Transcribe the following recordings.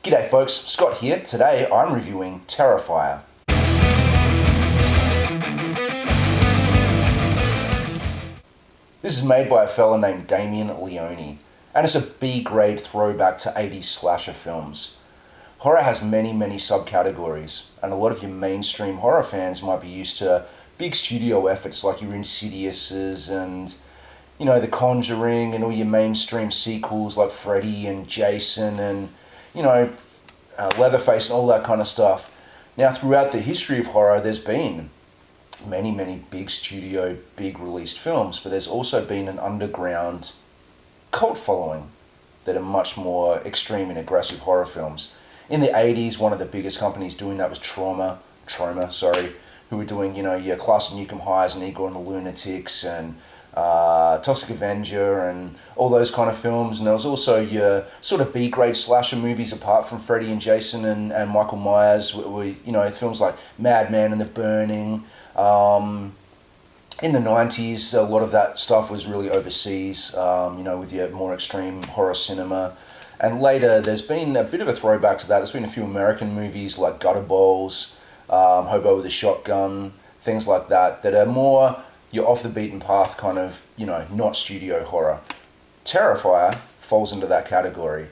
G'day folks, Scott here. Today I'm reviewing Terrifier. This is made by a fella named Damien Leone, and it's a B-grade throwback to 80s slasher films. Horror has many subcategories, and a lot of your mainstream horror fans might be used to big studio efforts like your Insidiouses and, The Conjuring and all your mainstream sequels like Freddy and Jason and, Leatherface and all that kind of stuff. Now, throughout the history of horror, there's been many big studio, big released films, but there's also been an underground cult following that are much more extreme and aggressive horror films. In the 80s, one of the biggest companies doing that was Troma, who were doing, your Class of Nukem Highs and Igor and the Lunatics and Toxic Avenger and all those kind of films. And there was also your sort of B-grade slasher movies apart from Freddy and Jason and Michael Myers, films like Madman and The Burning. In the 90s, a lot of that stuff was really overseas, with your more extreme horror cinema. And later, there's been a bit of a throwback to that. There's been a few American movies like Gutter Balls, Hobo with a Shotgun, things like that are more your off the beaten path kind of, not studio horror. Terrifier falls into that category.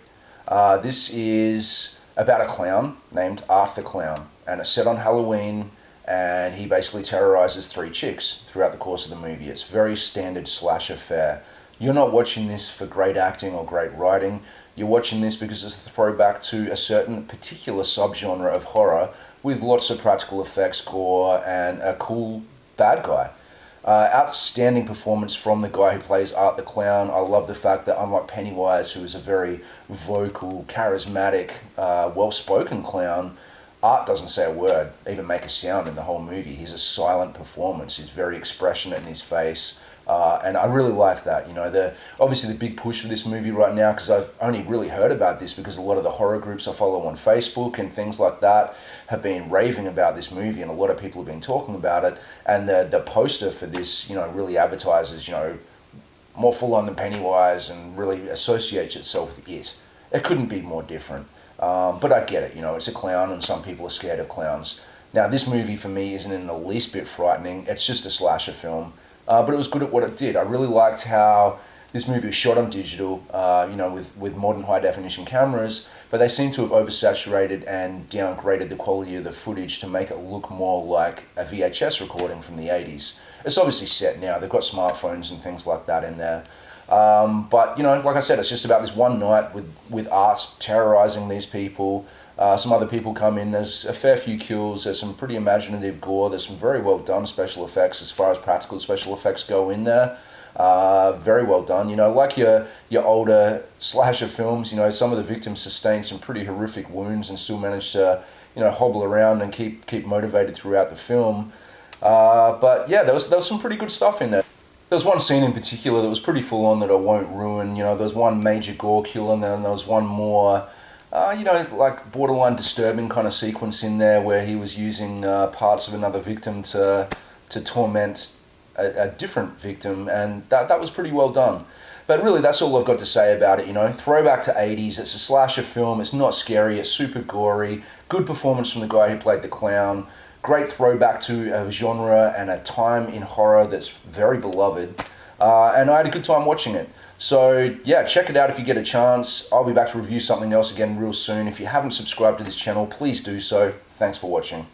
This is about a clown named Art the Clown, and it's set on Halloween, and he basically terrorizes 3 chicks throughout the course of the movie. It's very standard slasher fare. You're not watching this for great acting or great writing. You're watching this because it's a throwback to a certain particular subgenre of horror with lots of practical effects, gore, and a cool bad guy. Outstanding performance from the guy who plays Art the Clown. I love the fact that unlike Pennywise, who is a very vocal, charismatic, well-spoken clown, Art doesn't say a word, even make a sound in the whole movie. He's a silent performance. He's very expressionate in his face. And I really like that. Obviously the big push for this movie right now, because I've only really heard about this because a lot of the horror groups I follow on Facebook and things like that have been raving about this movie, and a lot of people have been talking about it. And the poster for this, really advertises, more full on than Pennywise and really associates itself with it. It couldn't be more different. But I get it, it's a clown and some people are scared of clowns. Now, this movie for me isn't in the least bit frightening. It's just a slasher film. But it was good at what it did. I really liked how this movie was shot on digital, with modern high-definition cameras, but they seem to have oversaturated and downgraded the quality of the footage to make it look more like a VHS recording from the 80s. It's obviously set now. They've got smartphones and things like that in there. But, like I said, it's just about this one night with Art terrorizing these people. Some other people come in. There's a fair few kills. There's some pretty imaginative gore. There's some very well done special effects as far as practical special effects go in there. Very well done. Like your older slasher films, some of the victims sustain some pretty horrific wounds and still manage to, hobble around and keep motivated throughout the film. But yeah, there was some pretty good stuff in there. There was one scene in particular that was pretty full on that I won't ruin. There was one major gore kill, and then there was one more like borderline disturbing kind of sequence in there where he was using parts of another victim to torment a different victim, and that was pretty well done. But really, that's all I've got to say about it, Throwback to 80s, it's a slasher film, it's not scary, it's super gory, good performance from the guy who played the clown, great throwback to a genre and a time in horror that's very beloved, and I had a good time watching it. So yeah, check it out if you get a chance. I'll be back to review something else again real soon. If you haven't subscribed to this channel, please do so. Thanks for watching.